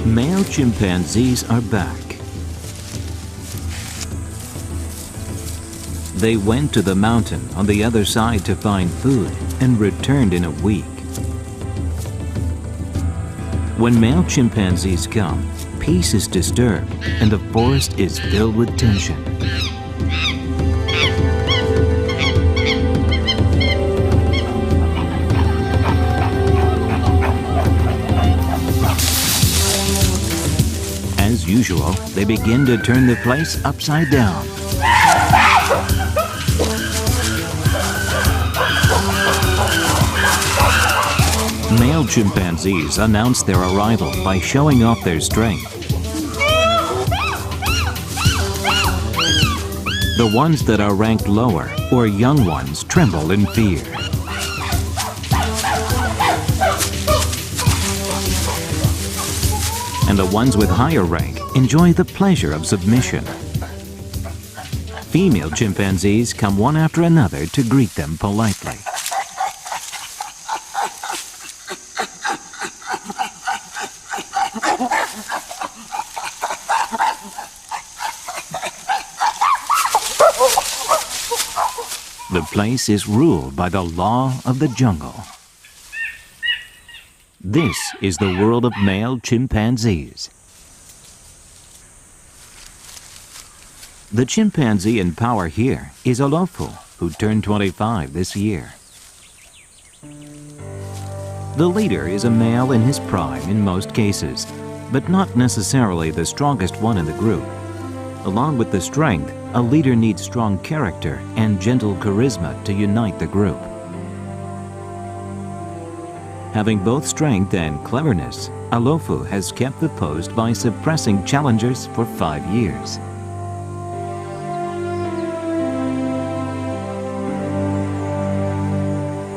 Male chimpanzees are back. They went to the mountain on the other side to find food and returned in a week. When male chimpanzees come, peace is disturbed and the forest is filled with tension. As usual, they begin to turn the place upside down. Male chimpanzees announce their arrival by showing off their strength. The ones that are ranked lower or young ones tremble in fear. And the ones with higher rank enjoy the pleasure of submission. Female chimpanzees come one after another to greet them politely. The place is ruled by the law of the jungle. This is the world of male chimpanzees. The chimpanzee in power here is Olofu, who turned 25 this year. The leader is a male in his prime in most cases, but not necessarily the strongest one in the group. Along with the strength, a leader needs strong character and gentle charisma to unite the group. Having both strength and cleverness, Olofu has kept the post by suppressing challengers for 5 years.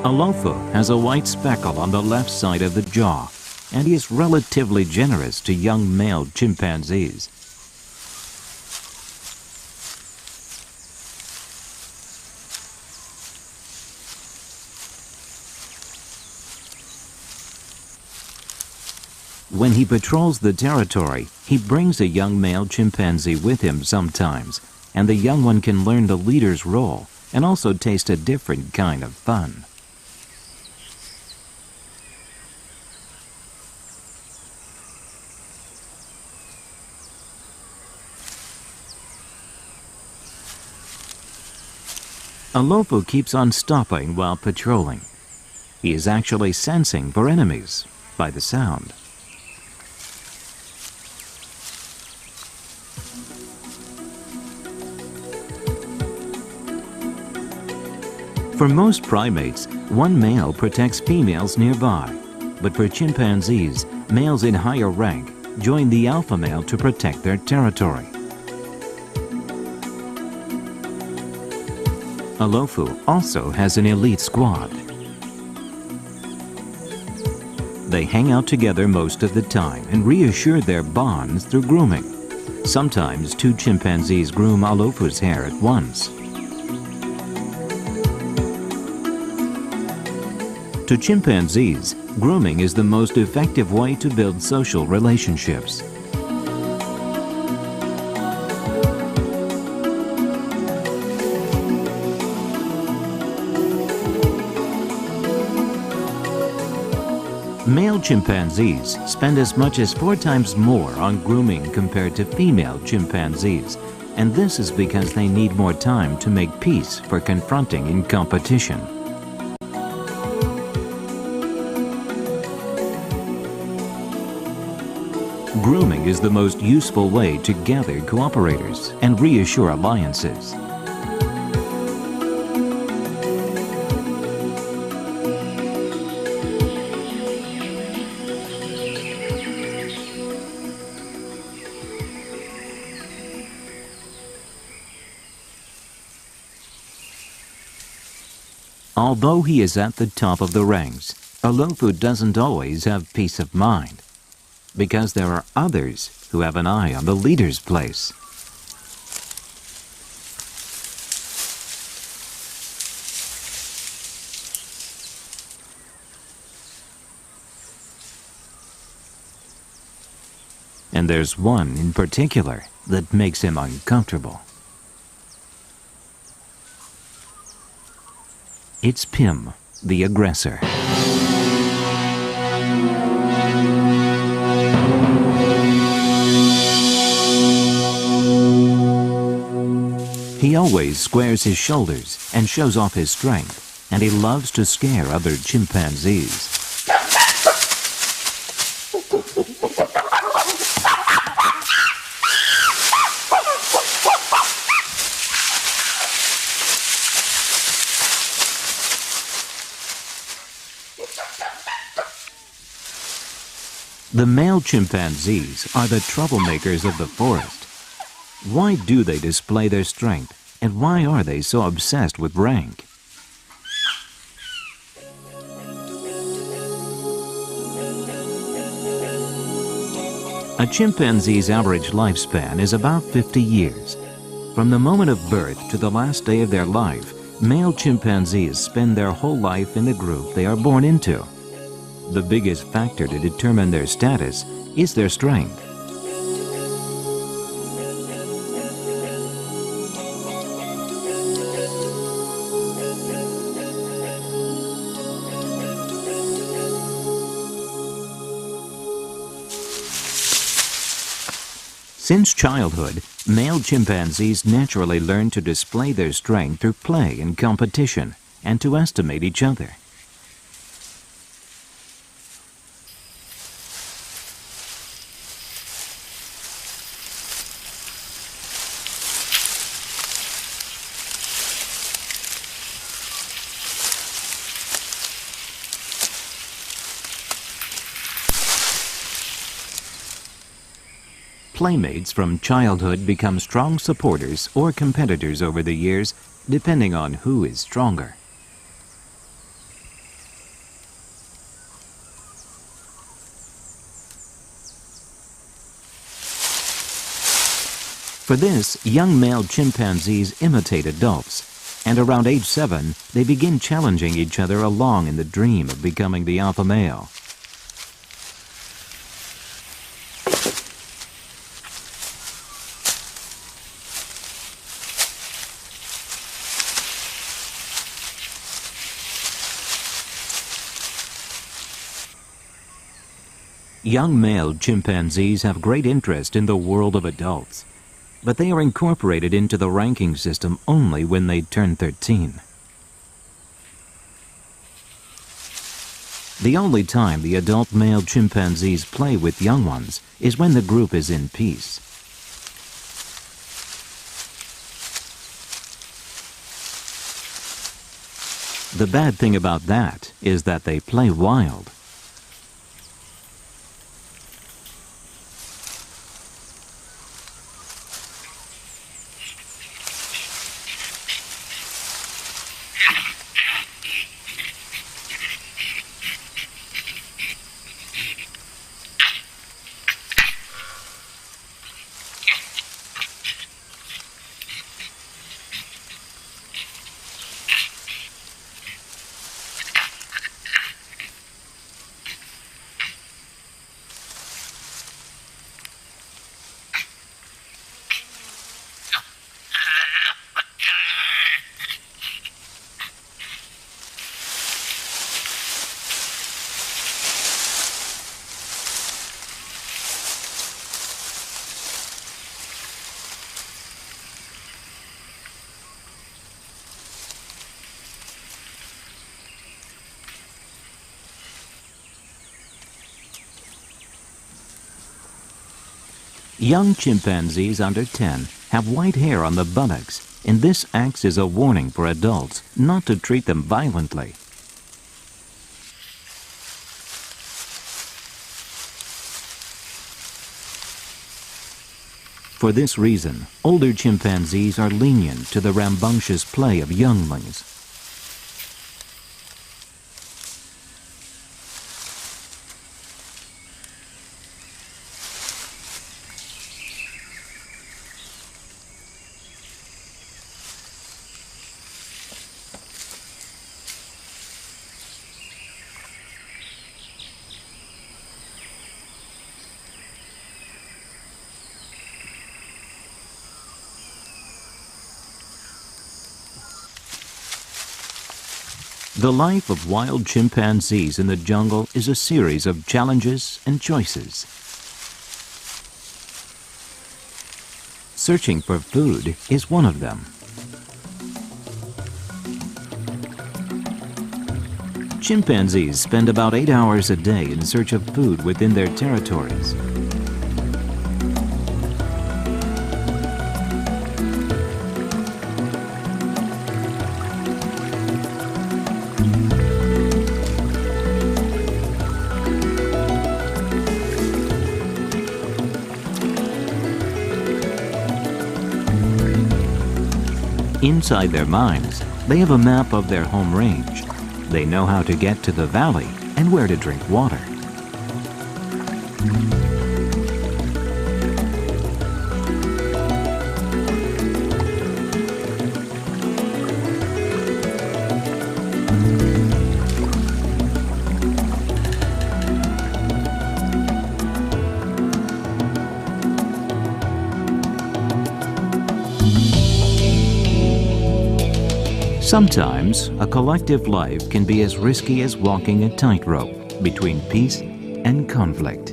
Olofu has a white speckle on the left side of the jaw, and he is relatively generous to young male chimpanzees. When he patrols the territory, he brings a young male chimpanzee with him sometimes, and the young one can learn the leader's role and also taste a different kind of fun. Olofu keeps on stopping while patrolling. He is actually sensing for enemies by the sound. For most primates, one male protects females nearby. But for chimpanzees, males in higher rank join the alpha male to protect their territory. Olofu also has an elite squad. They hang out together most of the time and reassure their bonds through grooming. Sometimes 2 chimpanzees groom Olofu's hair at once. To chimpanzees, grooming is the most effective way to build social relationships. Male chimpanzees spend as much as 4 times more on grooming compared to female chimpanzees, and this is because they need more time to make peace for confronting in competition. Grooming is the most useful way to gather cooperators and reassure alliances. Although he is at the top of the ranks, Olofu doesn't always have peace of mind, because there are others who have an eye on the leader's place. And there's one in particular that makes him uncomfortable. It's Pim, the aggressor. He always squares his shoulders and shows off his strength, and he loves to scare other chimpanzees. The male chimpanzees are the troublemakers of the forest. Why do they display their strength, and why are they so obsessed with rank? A chimpanzee's average lifespan is about 50 years. From the moment of birth to the last day of their life, male chimpanzees spend their whole life in the group they are born into. The biggest factor to determine their status is their strength. Since childhood, male chimpanzees naturally learn to display their strength through play and competition, and to estimate each other. Playmates from childhood become strong supporters or competitors over the years, depending on who is stronger. For this, young male chimpanzees imitate adults, and around age 7, they begin challenging each other along in the dream of becoming the alpha male. Young male chimpanzees have great interest in the world of adults, but they are incorporated into the ranking system only when they turn 13. The only time the adult male chimpanzees play with young ones is when the group is in peace. The bad thing about that is that they play wild. Young chimpanzees under 10 have white hair on the buttocks, and this acts as a warning for adults not to treat them violently. For this reason, older chimpanzees are lenient to the rambunctious play of younglings. The life of wild chimpanzees in the jungle is a series of challenges and choices. Searching for food is one of them. Chimpanzees spend about 8 hours a day in search of food within their territories. Inside their minds, they have a map of their home range. They know how to get to the valley and where to drink water. Sometimes, a collective life can be as risky as walking a tightrope between peace and conflict.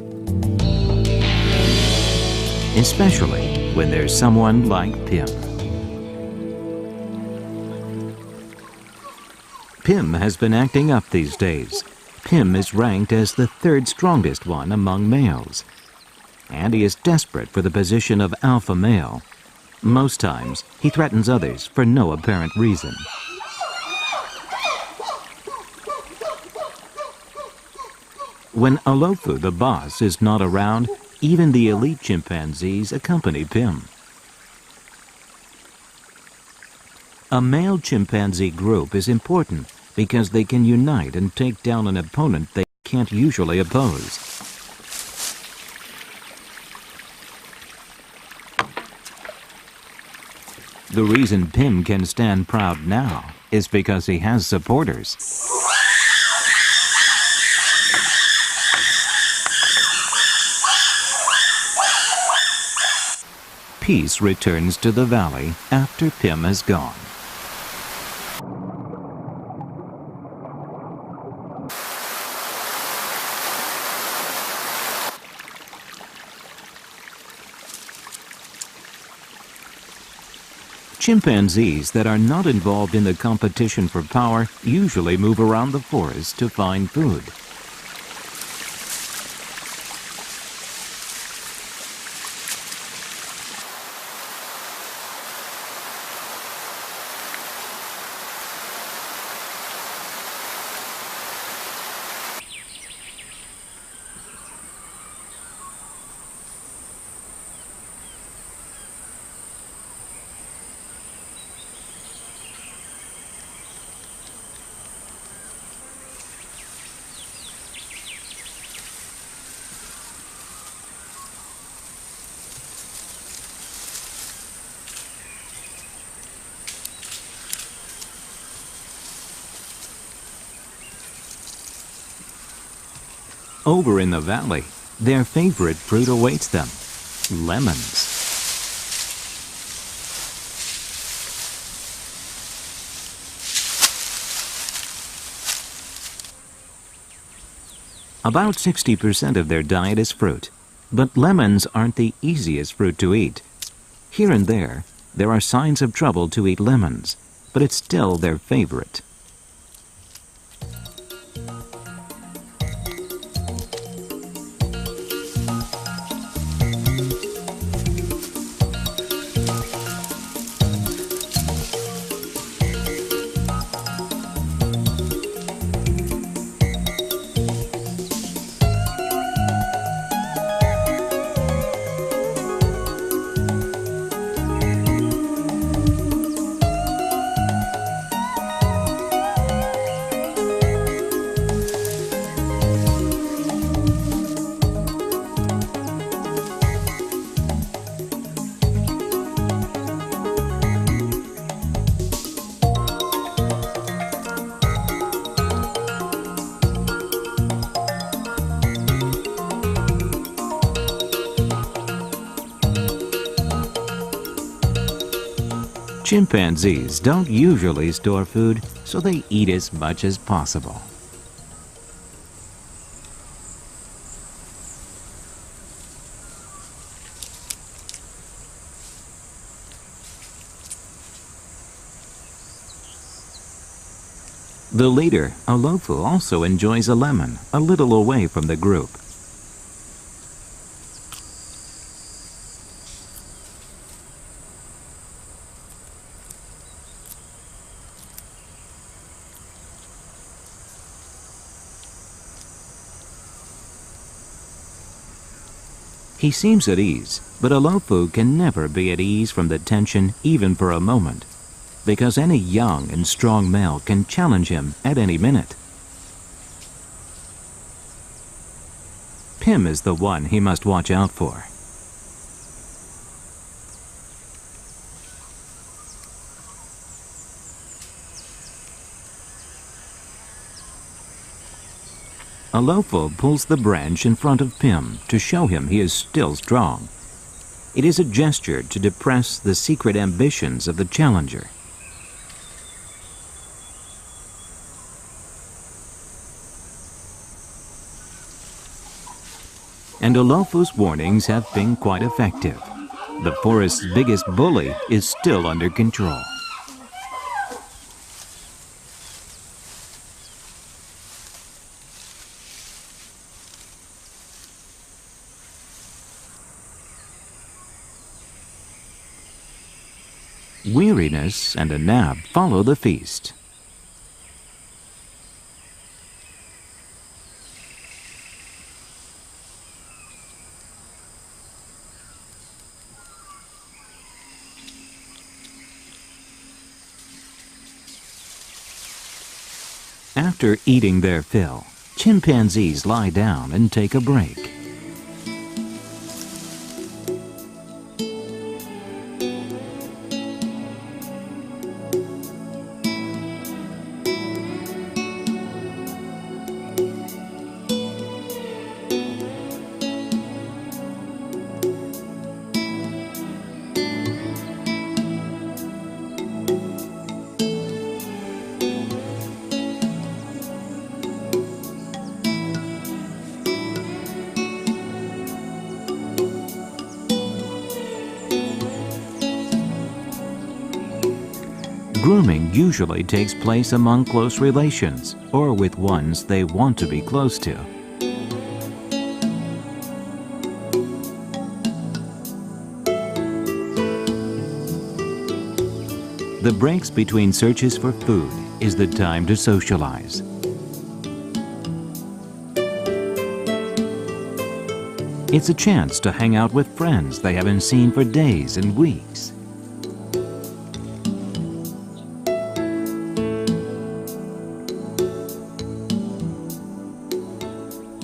Especially when there's someone like Pim. Pim has been acting up these days. Pim is ranked as the third strongest one among males. And he is desperate for the position of alpha male. Most times, he threatens others for no apparent reason. When Alofu, the boss, is not around, even the elite chimpanzees accompany Pim. A male chimpanzee group is important because they can unite and take down an opponent they can't usually oppose. The reason Pim can stand proud now is because he has supporters. Peace returns to the valley after Pim has gone. Chimpanzees that are not involved in the competition for power usually move around the forest to find food. Over in the valley, their favorite fruit awaits them: lemons. About 60% of their diet is fruit, but lemons aren't the easiest fruit to eat. Here and there are signs of trouble to eat lemons, but it's still their favorite. Chimpanzees don't usually store food, so they eat as much as possible. The leader, Olofu, also enjoys a lemon, a little away from the group. He seems at ease, but Olofu can never be at ease from the tension even for a moment, because any young and strong male can challenge him at any minute. Pim is the one he must watch out for. Olofu pulls the branch in front of Pim to show him he is still strong. It is a gesture to depress the secret ambitions of the challenger. And Olofu's warnings have been quite effective. The forest's biggest bully is still under control. Weariness and a nap follow the feast. After eating their fill, chimpanzees lie down and take a break. Grooming usually takes place among close relations or with ones they want to be close to. The breaks between searches for food is the time to socialize. It's a chance to hang out with friends they haven't seen for days and weeks.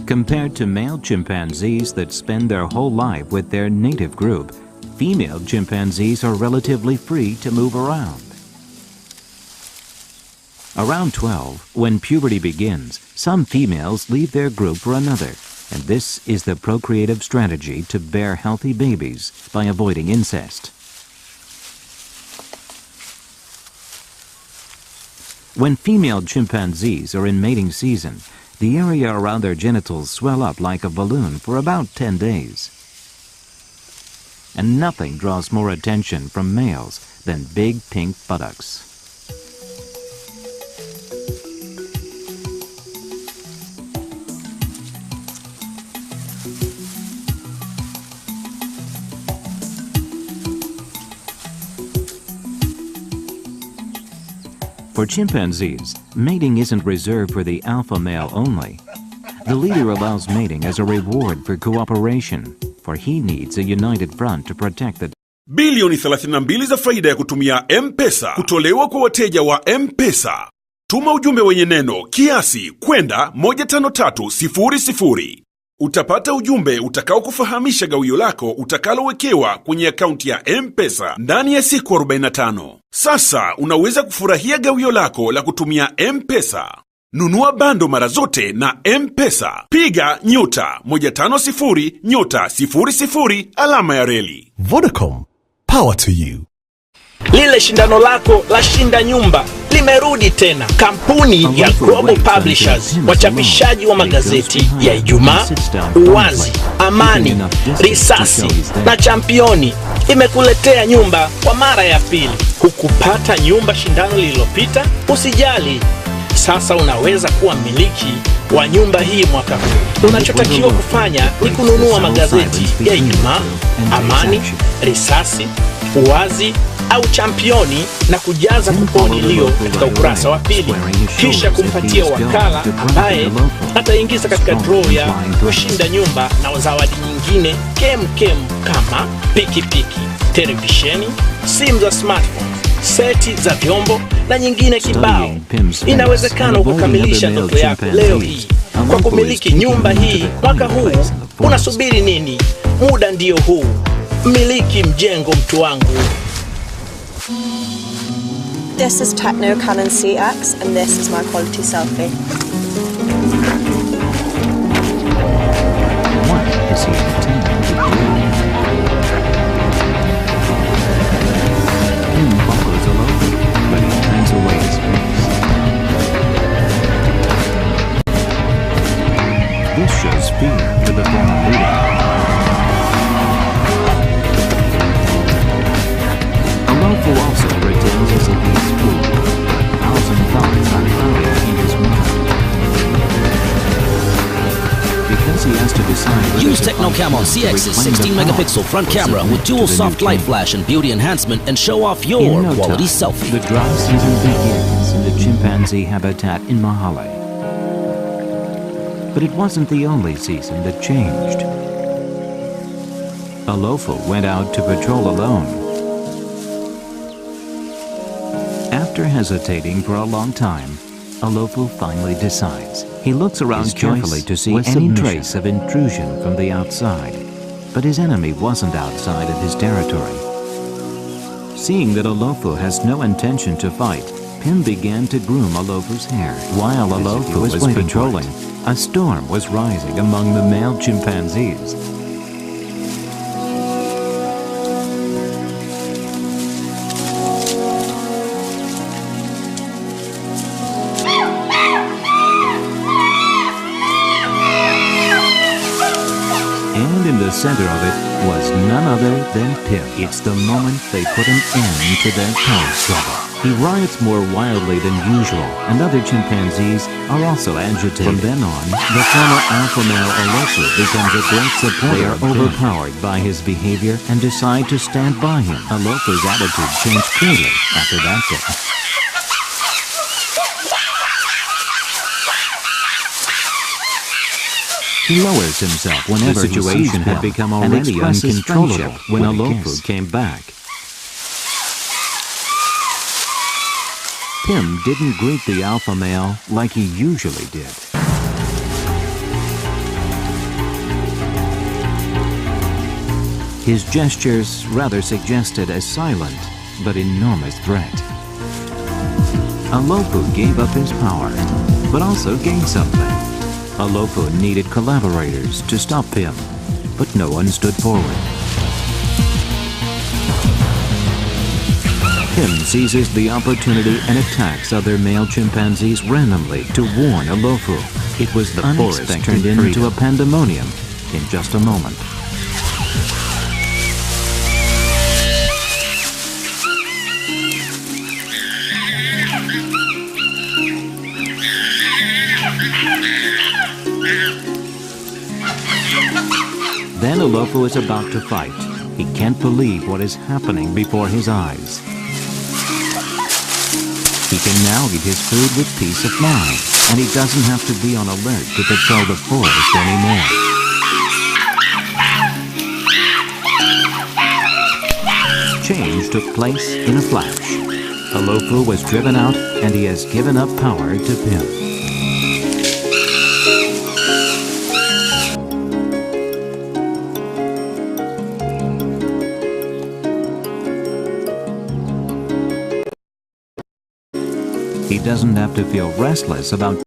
Compared to male chimpanzees that spend their whole life with their native group, female chimpanzees are relatively free to move around. Around 12, when puberty begins, some females leave their group for another, and this is the procreative strategy to bear healthy babies by avoiding incest. When female chimpanzees are in mating season, the area around their genitals swell up like a balloon for about 10 days. And nothing draws more attention from males than big pink buttocks. For chimpanzees, mating isn't reserved for the alpha male only. The leader allows mating as a reward for cooperation, for he needs a united front to protect the Bilioni 32 za faida ya kutumia M-Pesa kutolewa kwa wateja wa M-Pesa. Tuma ujumbe wenye neno kiasi kwenda 15300. Utapata ujumbe utakao kufahamisha gawio lako utakalowekewa kwenye akaunti ya M-Pesa ndani ya siku 45. Sasa unaweza kufurahia gawio lako la kutumia M-Pesa. Nunua bando mara zote na M-Pesa. Piga *150*00 alama ya reli. Vodacom, power to you. Lile shindano lako la shinda nyumba limerudi tena. Kampuni ya Global Publishers, wachapishaji wa magazeti ya Ijumaa, Uwazi, Amani, Risasi na Championi, imekuletea nyumba kwa mara ya pili. Hukupata nyumba shindano lililopita? Usijali, sasa unaweza kuwa mmiliki wa nyumba hii mwaka huu. Unachotakiwa kufanya ni kununua magazeti ya Ijumaa, Amani, Risasi, Uwazi au Championi na kujaza kuponi iliyo katika ukurasa wa pili, kisha kumpatia wakala ambaye ataingiza katika draw ya kushinda nyumba na zawadi nyingine kem kama pikipiki, televisheni, simu za smartphone, seti za vyombo na nyingine kibao. Inawezekana ukakamilisha ndoto yako leo hii kwa kumiliki nyumba hii mwaka huu. Unasubiri nini? Muda ndio huu. Miliki mjengo, mtu wangu. This is Techno Canon CX and this is my quality selfie. What is he intending to do? Pim follows alone, but he turns away his face. This shows fear to the former leader. Who also pretends as if he is fooled, but 1,000 thoughts are clouding in his mind. Because he has to decide. Use Technocam on CX's 16 megapixel front camera with dual soft light flash and beauty enhancement and show off your quality selfie. The dry season begins in the chimpanzee habitat in Mahale. But it wasn't the only season that changed. Alofo went out to patrol alone. After hesitating for a long time, Alofo finally decides. He looks around carefully to see any trace of intrusion from the outside, but his enemy wasn't outside of his territory. Seeing that Alofo has no intention to fight, Pim began to groom Alofo's hair. While Alofo was patrolling, a storm was rising among the male chimpanzees. And in the center of it was none other than Pim. It's the moment they put an end to their power struggle. He riots more wildly than usual, and other chimpanzees are also agitated. From then on, the former alpha male Alofo becomes a great supporter. They are overpowered by his behavior and decide to stand by him. Alofo's attitude changed clearly after that day. He lowers himself whenever the situation had become already uncontrollable when Alofo came back. Pim didn't greet the alpha male like he usually did. His gestures rather suggested a silent but enormous threat. Alofo gave up his power, but also gained something. Alofo needed collaborators to stop Pim, but no one stood forward. Pim seizes the opportunity and attacks other male chimpanzees randomly to warn Alofo. It was the forest turned into a pandemonium in just a moment. Then Alofo is about to fight. He can't believe what is happening before his eyes. He can now eat his food with peace of mind, and he doesn't have to be on alert to patrol the forest anymore. Change took place in a flash. Alofo was driven out, and he has given up power to Pim. He doesn't have to feel restless about